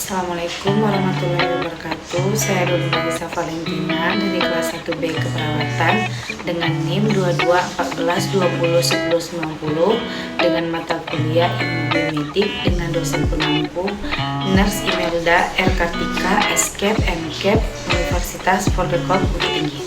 Assalamualaikum warahmatullahi wabarakatuh. Saya Ruli Marisa Valentina dari kelas 1B Keperawatan dengan NIM 2214201090 dengan mata kuliah Ilmu Biomedik dengan dosen pengampu Nurse Imelda R. Kartika, SCAP, MCAP, Universitas Fordekhorst Bukit Tinggi.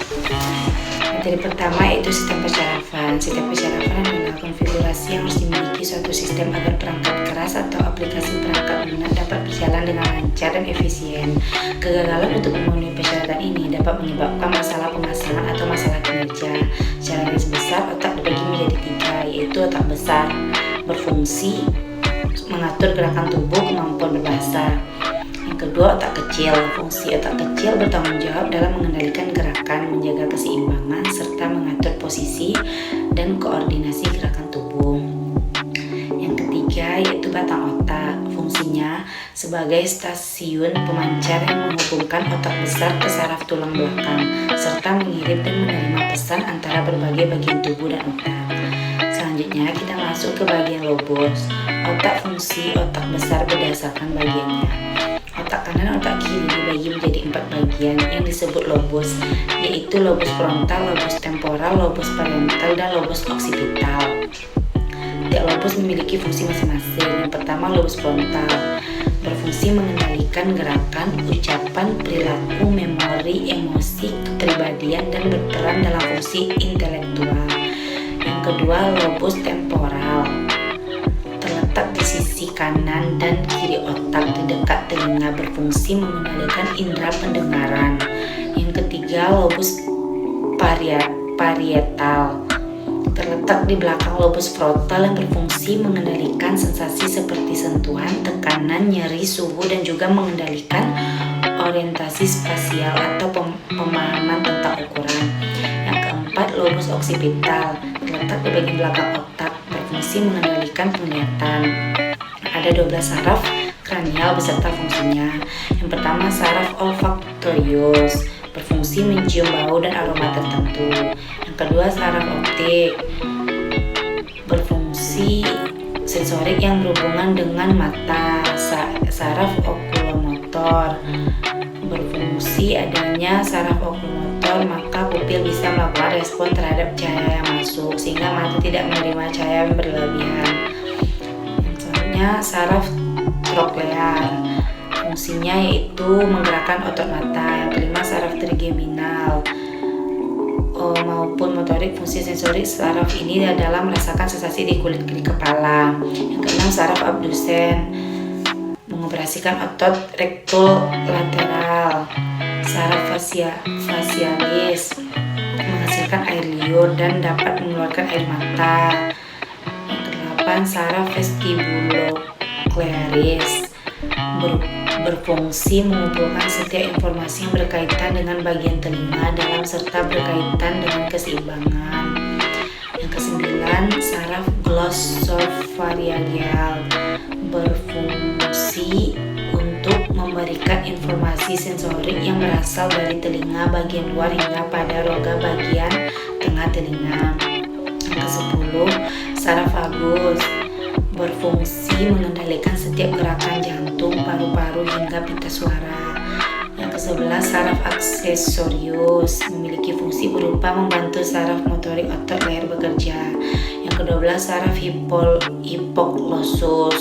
Materi pertama yaitu sistem persyarafan. Sistem persyarafan adalah konfigurasi yang harus dimiliki suatu sistem agar perangkat keras atau aplikasi perangkat lunak dapat berjalan dengan lancar dan efisien. Kegagalan untuk memenuhi persyaratan ini dapat menyebabkan masalah pemasangan atau masalah kinerja. Secara garis besar, otak dibagi menjadi 3, yaitu otak besar berfungsi mengatur gerakan tubuh, kemampuan berbahasa. Yang kedua, otak kecil. Fungsi otak kecil bertanggung jawab dalam mengendalikan gerakan, menjaga keseimbangan, serta mengatur posisi dan koordinasi gerakan tubuh. Yang ketiga yaitu batang otak. Fungsinya sebagai stasiun pemancar yang menghubungkan otak besar ke saraf tulang belakang, serta mengirim dan menerima pesan antara berbagai bagian tubuh dan otak. Selanjutnya kita masuk ke bagian lobus. Otak fungsi otak besar berdasarkan bagiannya. Otak kanan, otak kiri dibagi menjadi 4 bagian yang disebut lobus, yaitu lobus frontal, lobus temporal, lobus parietal, dan lobus occipital. Tiap lobus memiliki fungsi masing-masing. Yang pertama, lobus frontal berfungsi mengendalikan gerakan, ucapan, perilaku, memori, emosi, kepribadian, dan berperan dalam fungsi intelektual. Yang kedua, lobus temporal terletak di sisi kanan dan kiri otak di dekat telinga, berfungsi mengendalikan indera pendengaran. Yang ketiga, lobus parietal terletak di belakang lobus frontal yang berfungsi mengendalikan sensasi seperti sentuhan, tekanan, nyeri, suhu, dan juga mengendalikan orientasi spasial atau pemahaman tentang ukuran. Yang keempat, lobus occipital terletak di bagian belakang otak, berfungsi mengendalikan penglihatan. Ada 12 saraf kranial beserta fungsinya. Yang pertama, saraf olfaktorius berfungsi mencium bau dan aroma tertentu. Yang kedua, saraf optik berfungsi sensorik yang berhubungan dengan mata. Saraf okulomotor berfungsi adanya saraf okulomotor, maka pupil bisa melakukan respon terhadap cahaya yang masuk sehingga mata tidak menerima cahaya yang berlebihan. Yang selanjutnya, saraf troklear fungsinya yaitu menggerakkan otot mata. Yang kelima, saraf trigeminal maupun motorik. Fungsi sensorik saraf ini adalah merasakan sensasi di kulit kepala. Yang keenam, saraf abdusen mengoperasikan otot rektul lateral. Saraf facialis menghasilkan air liur dan dapat mengeluarkan air mata. Yang kedelapan, saraf vestibuloclearis berfungsi mengumpulkan setiap informasi yang berkaitan dengan bagian telinga dalam serta berkaitan dengan keseimbangan. Yang kesembilan, saraf glossopharyngeal berfungsi untuk memberikan informasi sensorik yang berasal dari telinga bagian luar hingga pada rongga bagian tengah telinga. Yang ke-10, saraf vagus berfungsi mengendalikan setiap gerakan jantung, paru-paru hingga pita suara. Yang ke-11, saraf aksesorius memiliki fungsi berupa membantu saraf motorik otot leher bekerja. Yang ke-12, saraf hipoglossus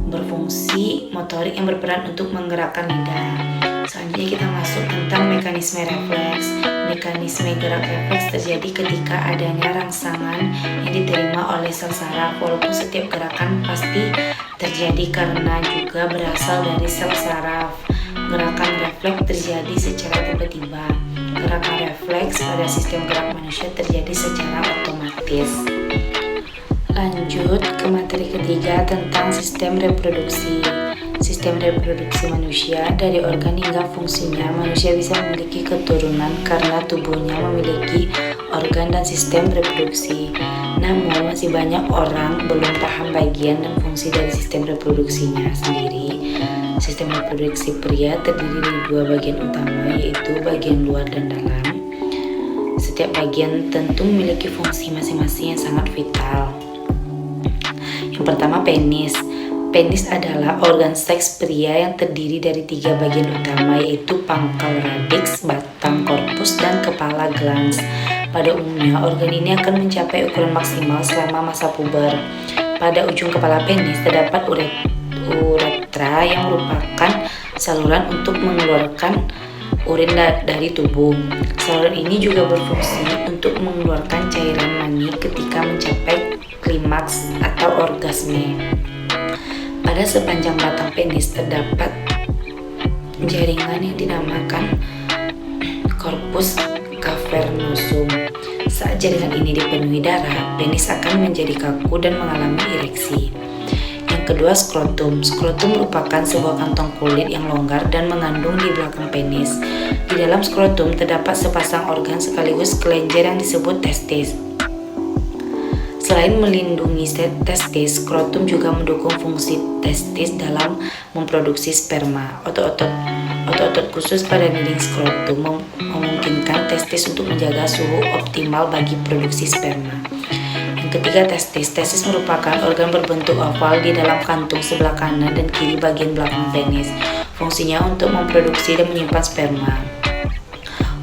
berfungsi motorik yang berperan untuk menggerakkan lidah. Selanjutnya kita masuk tentang mekanisme refleks. Mekanisme gerak refleks terjadi ketika adanya rangsangan yang diterima oleh sel saraf. Walaupun setiap gerakan pasti terjadi karena juga berasal dari sel saraf, gerakan refleks terjadi secara tiba-tiba. Gerakan refleks pada sistem gerak manusia terjadi secara otomatis. Lanjut ke materi ketiga tentang sistem reproduksi. Sistem reproduksi manusia, dari organ hingga fungsinya, manusia bisa memiliki keturunan karena tubuhnya memiliki organ dan sistem reproduksi. Namun masih banyak orang belum paham bagian dan fungsi dari sistem reproduksinya sendiri. Sistem reproduksi pria terdiri dari 2 bagian utama, yaitu bagian luar dan dalam. Setiap bagian tentu memiliki fungsi masing-masing yang sangat vital. Yang pertama, penis. Penis adalah organ seks pria yang terdiri dari 3 bagian utama, yaitu pangkal radix, batang korpus, dan kepala glans. Pada umumnya, organ ini akan mencapai ukuran maksimal selama masa puber. Pada ujung kepala penis terdapat uretra yang merupakan saluran untuk mengeluarkan urin dari tubuh. Saluran ini juga berfungsi untuk mengeluarkan cairan mani ketika mencapai klimaks atau orgasme. Pada sepanjang batang penis terdapat jaringan yang dinamakan corpus cavernosum. Saat jaringan ini dipenuhi darah, penis akan menjadi kaku dan mengalami ereksi. Yang kedua, skrotum. Skrotum merupakan sebuah kantong kulit yang longgar dan mengandung di belakang penis. Di dalam skrotum terdapat sepasang organ sekaligus kelenjar yang disebut testis. Selain melindungi testis, skrotum juga mendukung fungsi testis dalam memproduksi sperma. Otot-otot khusus pada dinding skrotum memungkinkan testis untuk menjaga suhu optimal bagi produksi sperma. Yang ketiga, testis. Testis merupakan organ berbentuk oval di dalam kantung sebelah kanan dan kiri bagian belakang penis. Fungsinya untuk memproduksi dan menyimpan sperma.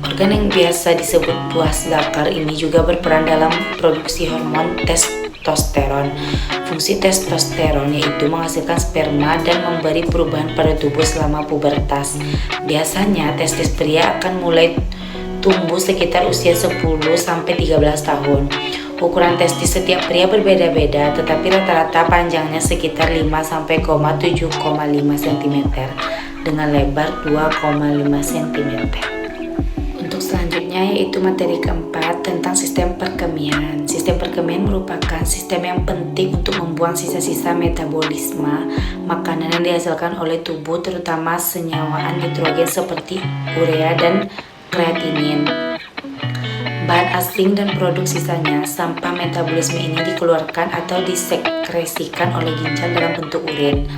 Organ yang biasa disebut buah zakar ini juga berperan dalam produksi hormon testosteron. Fungsi testosteron yaitu menghasilkan sperma dan memberi perubahan pada tubuh selama pubertas. Biasanya testis pria akan mulai tumbuh sekitar usia 10-13 tahun. Ukuran testis setiap pria berbeda-beda, tetapi rata-rata panjangnya sekitar 5-7,5 cm dengan lebar 2,5 cm. Selanjutnya yaitu materi keempat tentang sistem perkemihan. Sistem perkemihan merupakan sistem yang penting untuk membuang sisa-sisa metabolisme makanan yang dihasilkan oleh tubuh, terutama senyawaan nitrogen seperti urea dan kreatinin. Bahan asing dan produk sisanya sampah metabolisme ini dikeluarkan atau disekresikan oleh ginjal dalam bentuk urin.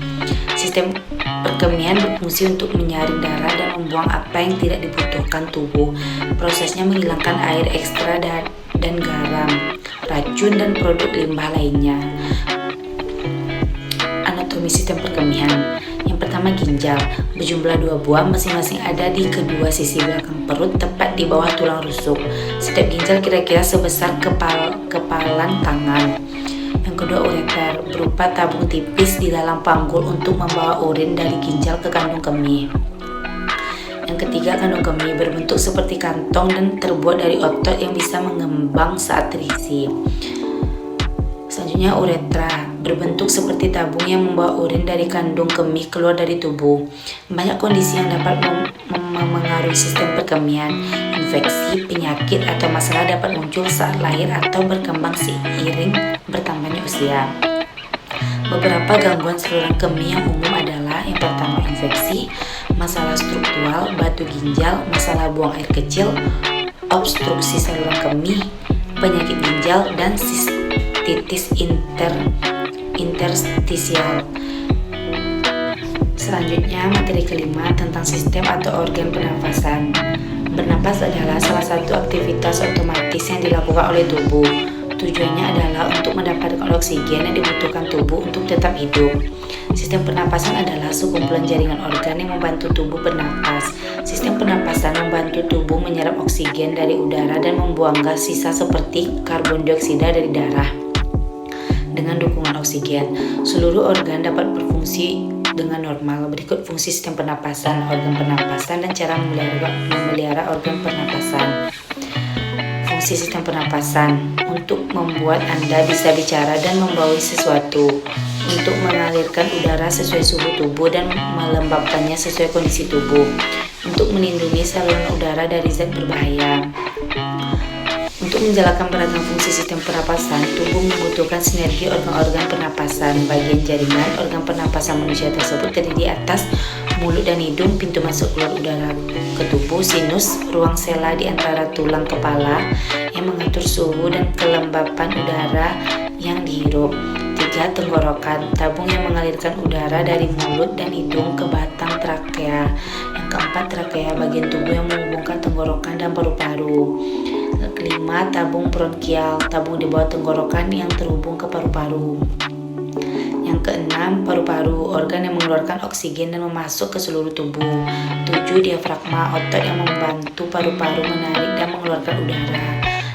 Sistem perkemihan berfungsi untuk menyaring darah dan membuang apa yang tidak dibutuhkan tubuh. Prosesnya menghilangkan air ekstra dan garam, racun, dan produk limbah lainnya. Anatomi sistem perkemihan. Yang pertama, ginjal. Berjumlah 2 buah, masing-masing ada di kedua sisi belakang perut, tepat di bawah tulang rusuk. Setiap ginjal kira-kira sebesar kepalan tangan. Yang kedua, ureter, berupa tabung tipis di dalam panggul untuk membawa urin dari ginjal ke kandung kemih. Yang ketiga, kandung kemih, berbentuk seperti kantong dan terbuat dari otot yang bisa mengembang saat terisi. Selanjutnya, uretra, berbentuk seperti tabung yang membawa urin dari kandung kemih keluar dari tubuh. Banyak kondisi yang dapat memengaruhi sistem perkemihan. Infeksi, penyakit, atau masalah dapat muncul saat lahir atau berkembang seiring bertambahnya usia. Beberapa gangguan saluran kemih yang umum adalah: yang pertama, infeksi, masalah struktural, batu ginjal, masalah buang air kecil, obstruksi saluran kemih, penyakit ginjal, dan sistitis interstisial. Selanjutnya, materi kelima tentang sistem atau organ pernafasan. Bernapas adalah salah satu aktivitas otomatis yang dilakukan oleh tubuh. Tujuannya adalah untuk mendapatkan oksigen yang dibutuhkan tubuh untuk tetap hidup. Sistem pernapasan adalah sekumpulan jaringan organ yang membantu tubuh bernapas. Sistem pernapasan membantu tubuh menyerap oksigen dari udara dan membuang gas sisa seperti karbon dioksida dari darah. Dengan dukungan oksigen, seluruh organ dapat berfungsi dengan normal. Berikut fungsi sistem pernapasan, organ pernapasan, dan cara memelihara organ pernapasan. Fungsi sistem pernapasan untuk membuat Anda bisa bicara dan membawa sesuatu, untuk mengalirkan udara sesuai suhu tubuh dan melembabkannya sesuai kondisi tubuh, untuk melindungi saluran udara dari zat berbahaya. Untuk menjalankan beragam fungsi sistem pernapasan, tubuh membutuhkan sinergi organ-organ pernapasan. Bagian jaringan organ pernapasan manusia tersebut terdiri atas mulut dan hidung, pintu masuk keluar udara ke tubuh, sinus, ruang sela di antara tulang kepala yang mengatur suhu dan kelembapan udara yang dihirup. 3. Tenggorokan, tabung yang mengalirkan udara dari mulut dan hidung ke batang trakea. Yang keempat, trakea, bagian tubuh yang menghubungkan tenggorokan dan paru-paru. 5. Tabung bronkial, tabung di bawah tenggorokan yang terhubung ke paru-paru. Yang keenam, paru-paru, organ yang mengeluarkan oksigen dan memasuk ke seluruh tubuh. 7. Diafragma, otot yang membantu paru-paru menarik dan mengeluarkan udara.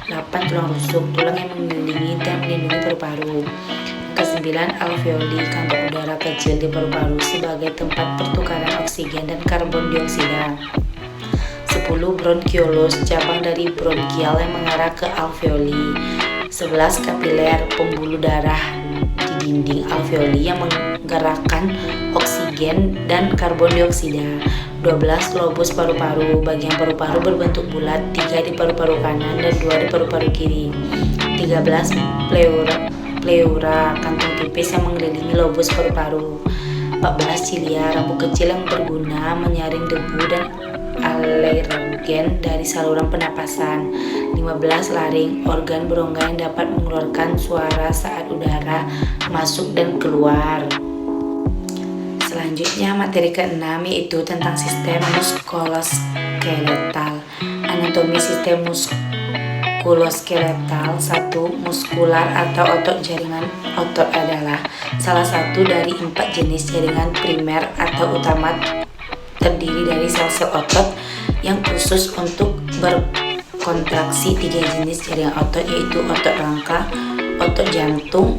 8. Tulang rusuk, tulang yang mengelilingi dan melindungi paru-paru. Ke-9. Alveoli, kantong udara kecil di paru-paru sebagai tempat pertukaran oksigen dan karbon dioksida. 10. Bronchiolus, cabang dari bronkial yang mengarah ke alveoli. 11. Kapiler, pembuluh darah di dinding alveoli yang menggerakkan oksigen dan karbon dioksida. 12. Lobus paru-paru, bagian paru-paru berbentuk bulat, 3 di paru-paru kanan dan 2 di paru-paru kiri. 13. Pleura, kantong tipis yang mengelilingi lobus paru-paru. 14. Cilia, rambut kecil yang berguna menyaring debu dan alergen dari saluran pernapasan. 15. Laring, organ berongga yang dapat mengeluarkan suara saat udara masuk dan keluar. Selanjutnya materi ke-6 yaitu tentang sistem muskuloskeletal. Anatomi sistem muskuloskeletal. 1. Muskular atau otot. Jaringan otot adalah salah satu dari 4 jenis jaringan primer atau utama, terdiri dari sel-sel otot yang khusus untuk berkontraksi. 3 jenis jaringan otot yaitu otot rangka, otot jantung,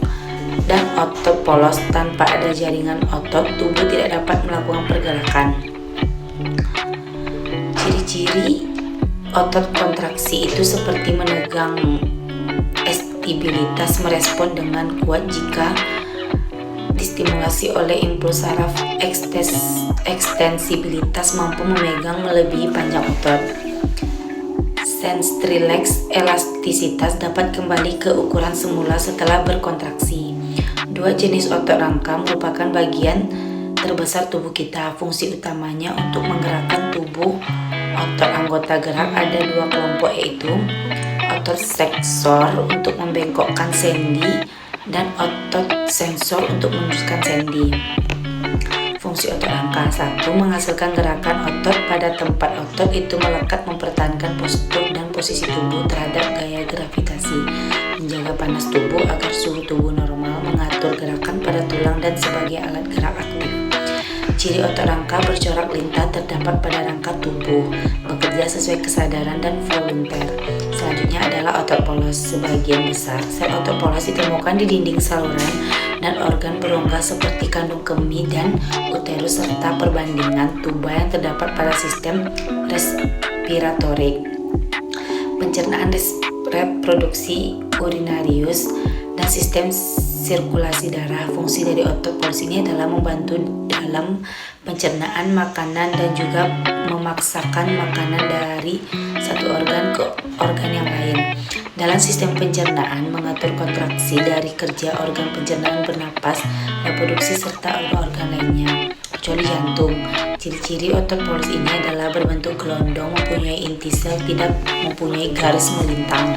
dan otot polos. Tanpa ada jaringan otot, tubuh tidak dapat melakukan pergerakan. Ciri-ciri otot kontraksi itu seperti menegang, estibilitas, merespon dengan kuat jika distimulasi oleh impuls saraf, ekstensibilitas, mampu memegang melebihi panjang otot. Sense-relax, elastisitas, dapat kembali ke ukuran semula setelah berkontraksi. 2 jenis otot rangka merupakan bagian terbesar tubuh kita. Fungsi utamanya untuk menggerakkan tubuh. Otot anggota gerak ada 2 kelompok yaitu otot seksor untuk membengkokkan sendi dan otot sensor untuk meluruskan sendi. Fungsi otot rangka. 1. Menghasilkan gerakan otot pada tempat otot itu melekat, mempertahankan postur dan posisi tubuh terhadap gaya gravitasi, menjaga panas tubuh agar suhu tubuh normal, mengatur gerakan pada tulang dan sebagai alat gerak aktif. Ciri otot rangka bercorak lintah terdapat pada rangka tubuh, bekerja sesuai kesadaran dan volunter. Selanjutnya adalah otot polos. Sebagian besar sel otot polos ditemukan di dinding saluran dan organ berongga seperti kandung kemih dan uterus serta perbandingan tuba yang terdapat pada sistem respiratorik, pencernaan, reproduksi, urinarius, dan sistem sirkulasi darah. Fungsi dari otot polos ini adalah membantu dalam pencernaan makanan dan juga memaksakan makanan dari satu organ ke organ yang lain. Dalam sistem pencernaan, mengatur kontraksi dari kerja organ pencernaan, bernapas, reproduksi, serta organ-organ lainnya, kecuali jantung. Ciri-ciri otot polos ini adalah berbentuk gelondong, mempunyai inti sel, tidak mempunyai garis melintang.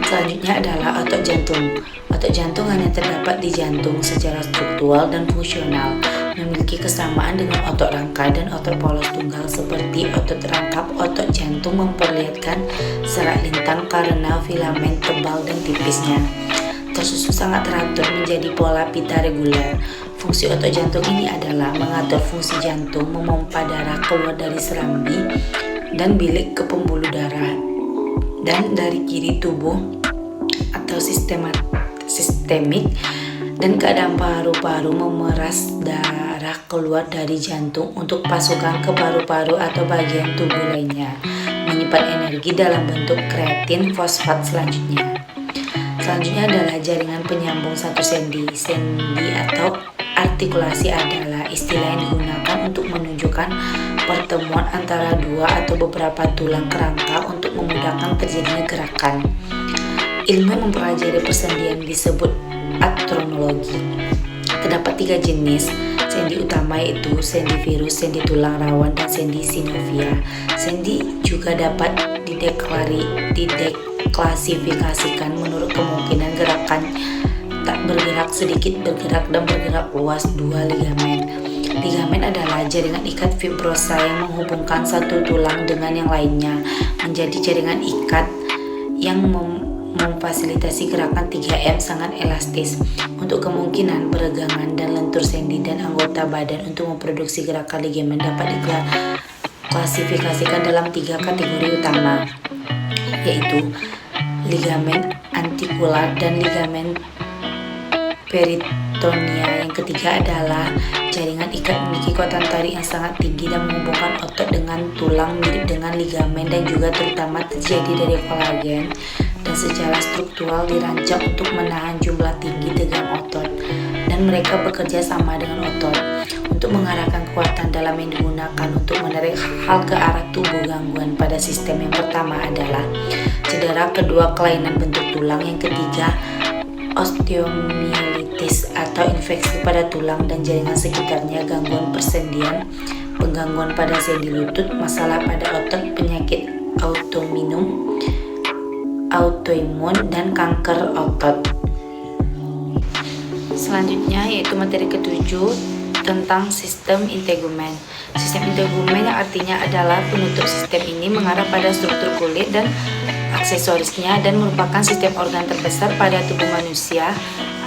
Selanjutnya adalah otot jantung. Otot jantung hanya terdapat di jantung secara struktural dan fungsional, memiliki kesamaan dengan otot rangka dan otot polos tunggal. Seperti otot rangkap, otot jantung memperlihatkan serat lintang karena filamen tebal dan tipisnya. Tersusun sangat teratur menjadi pola pita reguler. Fungsi otot jantung ini adalah mengatur fungsi jantung, memompa darah keluar dari serambi dan bilik ke pembuluh darah dan dari kiri tubuh atau sistemik, dan keadaan paru-paru memeras darah keluar dari jantung untuk pasukan ke paru-paru atau bagian tubuh lainnya, menyimpan energi dalam bentuk kreatin fosfat. Selanjutnya adalah jaringan penyambung satu sendi. Sendi atau artikulasi adalah istilah yang digunakan untuk menunjukkan pertemuan antara dua atau beberapa tulang kerangka untuk memudahkan terjadinya gerakan. Ilmu yang mempelajari persendian disebut artronologi. Terdapat 3 jenis sendi utama yaitu sendi virus, sendi tulang rawan, dan sendi synovial. Sendi juga dapat dideklasifikasikan menurut kemungkinan gerakan tak bergerak, sedikit bergerak, dan bergerak luas. 2 ligamen. Ligamen adalah jaringan ikat fibrosa yang menghubungkan satu tulang dengan yang lainnya menjadi jaringan ikat yang memfasilitasi gerakan 3M sangat elastis untuk kemungkinan peregangan dan lentur sendi dan anggota badan untuk memproduksi gerakan ligamen dapat diklasifikasikan dalam 3 kategori utama, yaitu ligamen antikular dan ligamen peritonia. Yang ketiga adalah jaringan ikat memiliki kekuatan tarik yang sangat tinggi dan menghubungkan otot dengan tulang mirip dengan ligamen dan juga terutama terjadi dari kolagen dan secara struktural dirancang untuk menahan jumlah tinggi tegang otot dan mereka bekerja sama dengan otot untuk mengarahkan kekuatan dalam yang digunakan untuk menarik hal ke arah tubuh. Gangguan pada sistem yang pertama adalah cedera, kedua kelainan bentuk tulang, yang ketiga osteomyelitis atau infeksi pada tulang dan jaringan sekitarnya, gangguan persendian, penggangguan pada sendi lutut, masalah pada otot, penyakit autoimun dan kanker otot. Selanjutnya yaitu materi ketujuh tentang sistem integumen. Sistem integumen yang artinya adalah penutup sistem ini mengarah pada struktur kulit dan aksesorisnya dan merupakan sistem organ terbesar pada tubuh manusia.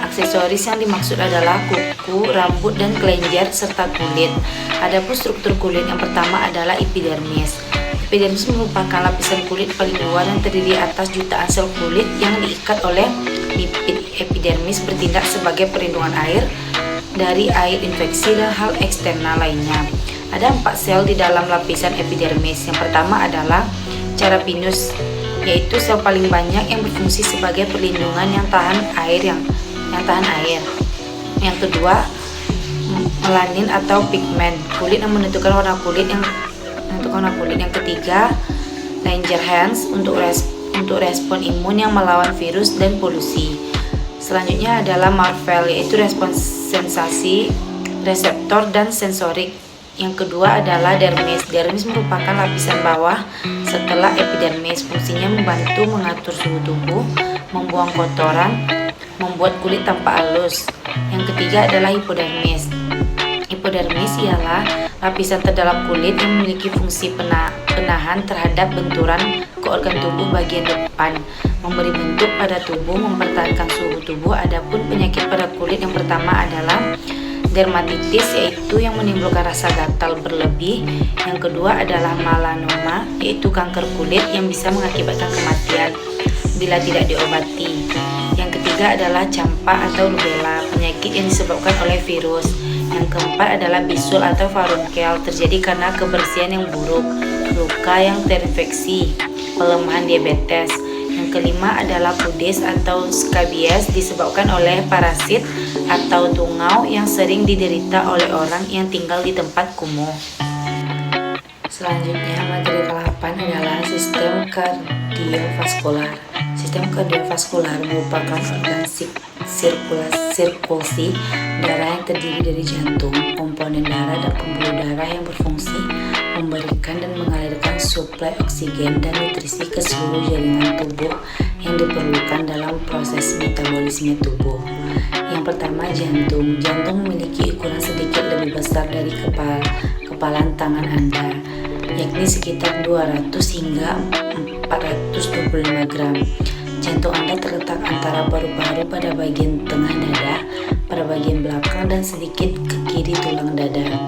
Aksesoris yang dimaksud adalah kuku, rambut, dan kelenjar serta kulit. Adapun struktur kulit yang pertama adalah epidermis. Epidermis merupakan lapisan kulit paling luar yang terdiri atas jutaan sel kulit yang diikat oleh lipid. Epidermis bertindak sebagai perlindungan air dari air infeksi dan hal eksternal lainnya. Ada 4 sel di dalam lapisan epidermis. Yang pertama adalah carapinus, yaitu sel paling banyak yang berfungsi sebagai perlindungan yang tahan air. Yang kedua, melanin atau pigmen, kulit yang menentukan warna kulit. Yang ketiga, Langerhans untuk respon imun yang melawan virus dan polusi. Selanjutnya adalah Marvel, yaitu respons sensasi, reseptor, dan sensorik. Yang kedua adalah dermis. Dermis merupakan lapisan bawah setelah epidermis. Fungsinya membantu mengatur suhu tubuh, membuang kotoran, membuat kulit tampak halus. Yang ketiga adalah hipodermis. Hipodermis ialah lapisan terdalam kulit yang memiliki fungsi penahan terhadap benturan ke organ tubuh bagian depan, memberi bentuk pada tubuh, mempertahankan suhu tubuh. Adapun penyakit pada kulit yang pertama adalah dermatitis, yaitu yang menimbulkan rasa gatal berlebih. Yang kedua adalah melanoma, yaitu kanker kulit yang bisa mengakibatkan kematian bila tidak diobati. Yang ketiga adalah campak atau rubella, penyakit yang disebabkan oleh virus. Yang keempat adalah bisul atau furunkel, terjadi karena kebersihan yang buruk, luka yang terinfeksi, pelemahan diabetes. Yang kelima adalah pudis atau skabies, disebabkan oleh parasit atau tungau yang sering diderita oleh orang yang tinggal di tempat kumuh. Selanjutnya, materi ke-8 adalah sistem kardiovaskular. Sistem kardiovaskular merupakan organ sirkulasi darah yang terdiri dari jantung, komponen darah, dan pembuluh darah yang berfungsi memberikan dan mengalirkan suplai oksigen dan nutrisi ke seluruh jaringan tubuh yang diperlukan dalam proses metabolisme tubuh. Yang pertama, jantung. Jantung memiliki ukuran sedikit lebih besar dari kepalan tangan Anda, yakni sekitar 200 hingga 425 gram. Jantung Anda terletak antara paru-paru pada bagian tengah dada, pada bagian belakang, dan sedikit ke kiri tulang dada.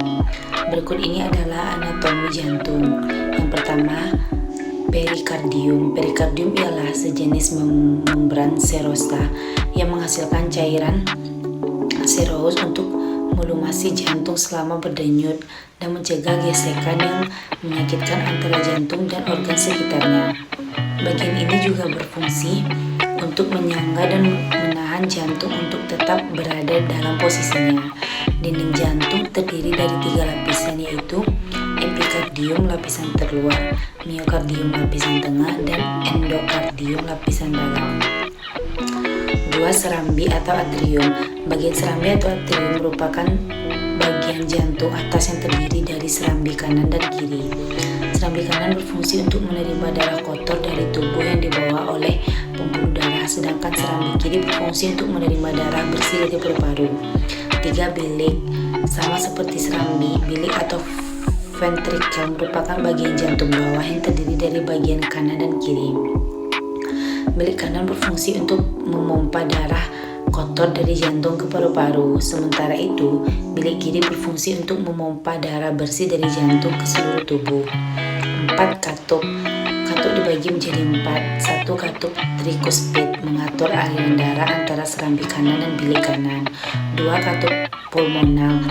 Berikut ini adalah anatomi jantung. Yang pertama, perikardium. Perikardium ialah sejenis membran serosa yang menghasilkan cairan serous untuk melumasi jantung selama berdenyut dan mencegah gesekan yang menyakitkan antara jantung dan organ sekitarnya. Bagian ini juga berfungsi untuk menyangga dan menahan jantung untuk tetap berada dalam posisinya. Dinding jantung terdiri dari 3 lapisan, yaitu epikardium lapisan terluar, miokardium lapisan tengah, dan endokardium lapisan dalam. 2. Serambi atau atrium. Bagian serambi atau atrium merupakan bagian jantung atas yang terdiri dari serambi kanan dan kiri. Serambi kanan berfungsi untuk menerima darah kotor dari tubuh yang dibawa oleh pembuluh darah, sedangkan serambi kiri berfungsi untuk menerima darah bersih dari paru-paru. 3. Bilik. Sama seperti serambi, bilik atau ventricle merupakan bagian jantung bawah yang terdiri dari bagian kanan dan kiri. Bilik kanan berfungsi untuk memompa darah kotor dari jantung ke paru-paru. Sementara itu, bilik kiri berfungsi untuk memompa darah bersih dari jantung ke seluruh tubuh. 4. Katup. Katup dibagi menjadi 4. 1. Katup trikuspid mengatur aliran darah antara serambi kanan dan bilik kanan. 2. Katup pulmonal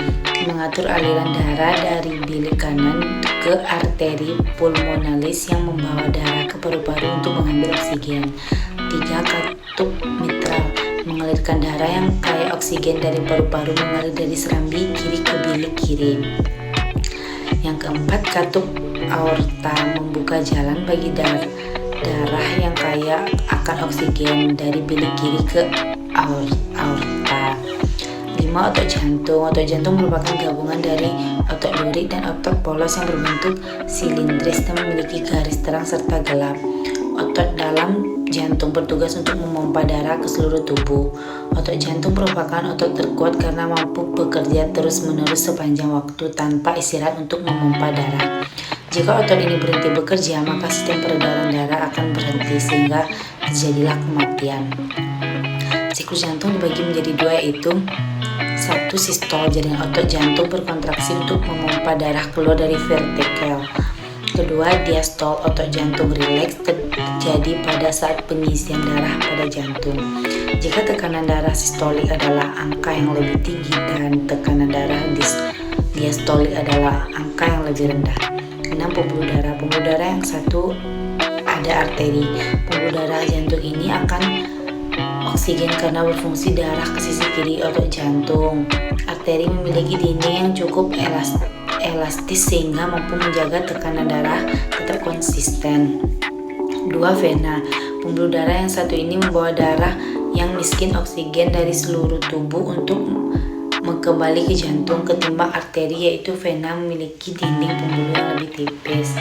mengatur aliran darah dari bilik kanan ke arteri pulmonalis yang membawa darah ke paru-paru untuk mengambil oksigen. 3. Katup mitral mengalirkan darah yang kaya oksigen dari paru-paru mengalir dari serambi kiri ke bilik kiri. Yang keempat, katup aorta membuka jalan bagi darah yang kaya akan oksigen dari bilik kiri ke aorta. 5. Otot jantung. Otot jantung merupakan gabungan dari otot lurik dan otot polos yang berbentuk silindris dan memiliki garis terang serta gelap. Otot dalam jantung bertugas untuk memompa darah ke seluruh tubuh. Otot jantung merupakan otot terkuat karena mampu bekerja terus-menerus sepanjang waktu tanpa istirahat untuk memompa darah. Jika otot ini berhenti bekerja, maka sistem peredaran darah akan berhenti sehingga terjadilah kematian. Siklus jantung dibagi menjadi 2, yaitu 1. Sistol, jaringan otot jantung berkontraksi untuk memompa darah keluar dari ventrikel. 2. Diastol, otot jantung rileks terjadi pada saat pengisian darah pada jantung. Jika tekanan darah sistolik adalah angka yang lebih tinggi dan tekanan darah diastolik adalah angka yang lebih rendah. 6. Pembuluh darah. Pembuluh darah yang satu ada arteri. Pembuluh darah jantung ini akan oksigen karena berfungsi darah ke sisi kiri otot jantung. Arteri memiliki dinding yang cukup elastis sehingga mampu menjaga tekanan darah tetap konsisten. 2. Vena. Pembuluh darah yang satu ini membawa darah yang miskin oksigen dari seluruh tubuh untuk kembali ke jantung ketimbang arteri, yaitu vena memiliki dinding pembuluh yang lebih tipis.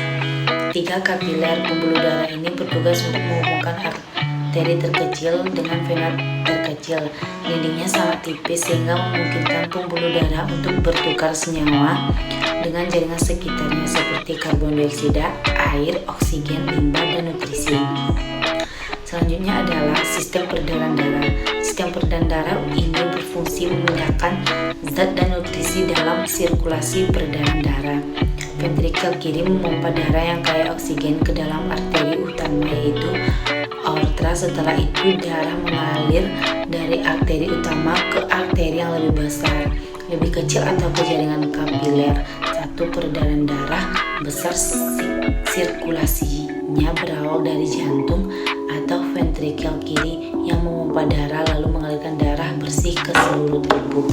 3. Kapiler. Pembuluh darah ini bertugas untuk menghubungkan arteri terkecil dengan vena terkecil. Dindingnya sangat tipis sehingga memungkinkan pembuluh darah untuk bertukar senyawa dengan jaringan sekitarnya seperti karbon dioksida, air, oksigen, limbah, dan nutrisi. Selanjutnya adalah sistem peredaran darah. Sistem peredaran darah ini berfungsi memindahkan zat dan nutrisi dalam sirkulasi peredaran darah. Ventrikel kiri memompa darah yang kaya oksigen ke dalam arteri utama, yaitu aorta. Setelah itu darah mengalir dari arteri utama ke arteri yang lebih besar, lebih kecil atau ke jaringan kapiler. 1. Peredaran darah besar sirkulasinya berawal dari jantung atau ventrikel kiri yang memompa darah lalu mengalirkan darah bersih ke seluruh tubuh.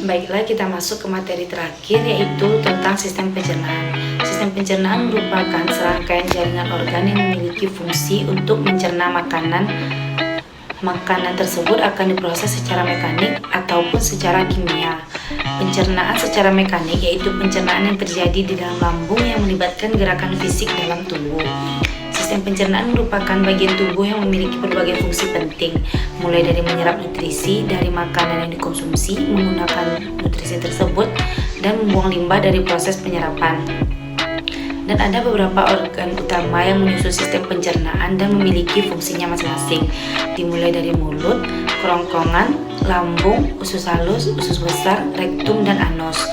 Baiklah, kita masuk ke materi terakhir, yaitu tentang sistem pencernaan. Sistem pencernaan merupakan serangkaian jaringan organ yang memiliki fungsi untuk mencerna makanan. Makanan tersebut akan diproses secara mekanik ataupun secara kimia. Pencernaan secara mekanik yaitu pencernaan yang terjadi di dalam lambung yang melibatkan gerakan fisik dalam tubuh. Sistem pencernaan merupakan bagian tubuh yang memiliki berbagai fungsi penting, mulai dari menyerap nutrisi dari makanan yang dikonsumsi, menggunakan nutrisi tersebut, dan membuang limbah dari proses penyerapan. Dan ada beberapa organ utama yang menyusun sistem pencernaan dan memiliki fungsinya masing-masing, dimulai dari mulut, kerongkongan, lambung, usus halus, usus besar, rektum, dan anus.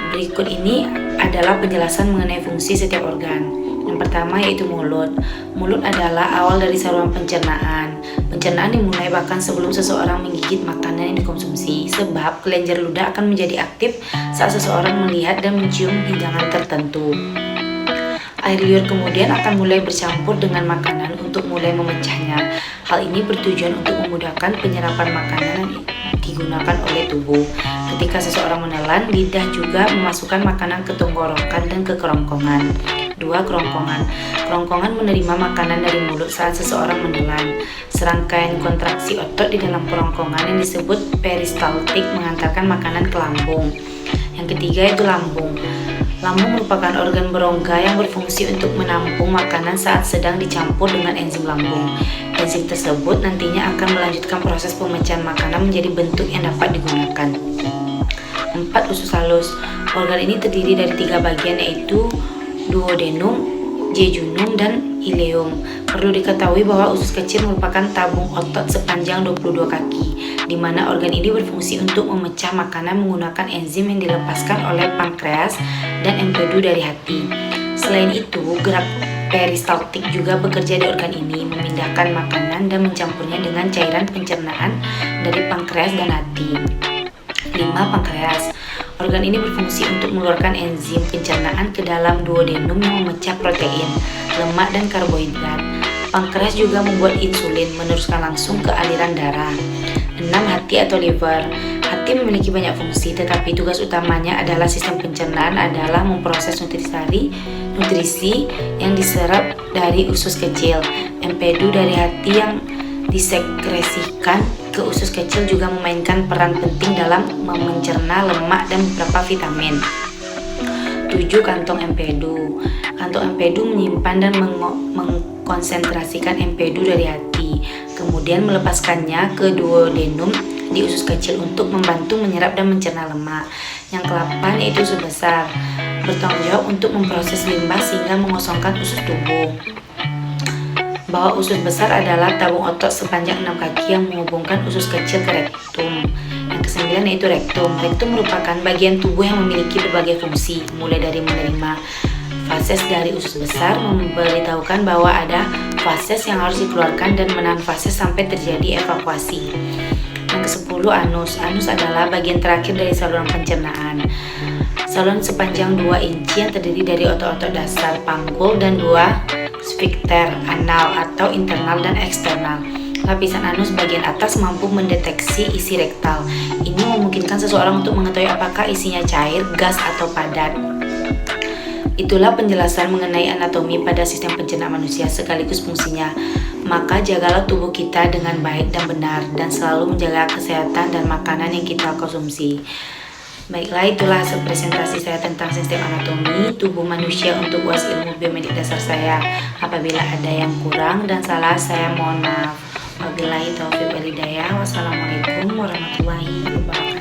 Berikut ini adalah penjelasan mengenai fungsi setiap organ. Yang pertama yaitu mulut. Mulut adalah awal dari saluran pencernaan. Pencernaan dimulai bahkan sebelum seseorang menggigit makanan yang dikonsumsi, sebab kelenjar ludah akan menjadi aktif saat seseorang melihat dan mencium hidangan tertentu. Air liur kemudian akan mulai bercampur dengan makanan untuk mulai memecahnya. Hal ini bertujuan untuk memudahkan penyerapan makanan yang digunakan oleh tubuh. Ketika seseorang menelan, lidah juga memasukkan makanan ke tenggorokan dan ke kerongkongan. 2. Kerongkongan. Kerongkongan menerima makanan dari mulut saat seseorang menelan. Serangkaian kontraksi otot di dalam kerongkongan yang disebut peristaltik mengantarkan makanan ke lambung. Yang ketiga yaitu lambung. Lambung merupakan organ berongga yang berfungsi untuk menampung makanan saat sedang dicampur dengan enzim lambung. Enzim tersebut nantinya akan melanjutkan proses pemecahan makanan menjadi bentuk yang dapat digunakan. 4. Usus halus. Organ ini terdiri dari 3 bagian, yaitu duodenum, jejunum, dan ileum. Perlu diketahui bahwa usus kecil merupakan tabung otot sepanjang 22 kaki, di mana organ ini berfungsi untuk memecah makanan menggunakan enzim yang dilepaskan oleh pankreas dan empedu dari hati. Selain itu, gerak peristaltik juga bekerja di organ ini, memindahkan makanan dan mencampurnya dengan cairan pencernaan dari pankreas dan hati. 5. Pankreas. Organ ini berfungsi untuk mengeluarkan enzim pencernaan ke dalam duodenum yang memecah protein, lemak, dan karbohidrat. Pankreas juga membuat insulin, meneruskan langsung ke aliran darah. 6. Hati atau liver. Hati memiliki banyak fungsi, tetapi tugas utamanya adalah sistem pencernaan adalah memproses nutrisi yang diserap dari usus kecil. Empedu dari hati yang disekresikan ke usus kecil juga memainkan peran penting dalam mencerna lemak dan beberapa vitamin. 7. Kantong empedu. Kantong empedu menyimpan dan mengkonsentrasikan empedu dari hati, kemudian melepaskannya ke duodenum di usus kecil untuk membantu menyerap dan mencerna lemak. Yang ke-8 yaitu usus besar, bertanggung jawab untuk memproses limbah sehingga mengosongkan usus tubuh. Bahwa usus besar adalah tabung otot sepanjang 6 kaki yang menghubungkan usus kecil ke rektum. Yang ke-9 yaitu rektum. Rektum merupakan bagian tubuh yang memiliki berbagai fungsi, mulai dari menerima fases dari usus besar, memberitahukan bahwa ada fases yang harus dikeluarkan, dan menahan fases sampai terjadi evakuasi. Yang ke-10 anus. Anus adalah bagian terakhir dari saluran pencernaan. Saluran sepanjang 2 inci yang terdiri dari otot-otot dasar panggul dan 2 sphincter anal atau internal dan eksternal. Lapisan anus bagian atas mampu mendeteksi isi rektal. Ini memungkinkan seseorang untuk mengetahui apakah isinya cair, gas, atau padat. Itulah penjelasan mengenai anatomi pada sistem pencernaan manusia sekaligus fungsinya. Maka jagalah tubuh kita dengan baik dan benar, dan selalu menjaga kesehatan dan makanan yang kita konsumsi. Baiklah, itulah hasil presentasi saya tentang sistem anatomi tubuh manusia untuk UAS Ilmu Biomedik Dasar saya. Apabila ada yang kurang dan salah, saya mohon maaf. Wabillahi taufiq wal hidayah. Wassalamualaikum warahmatullahi wabarakatuh.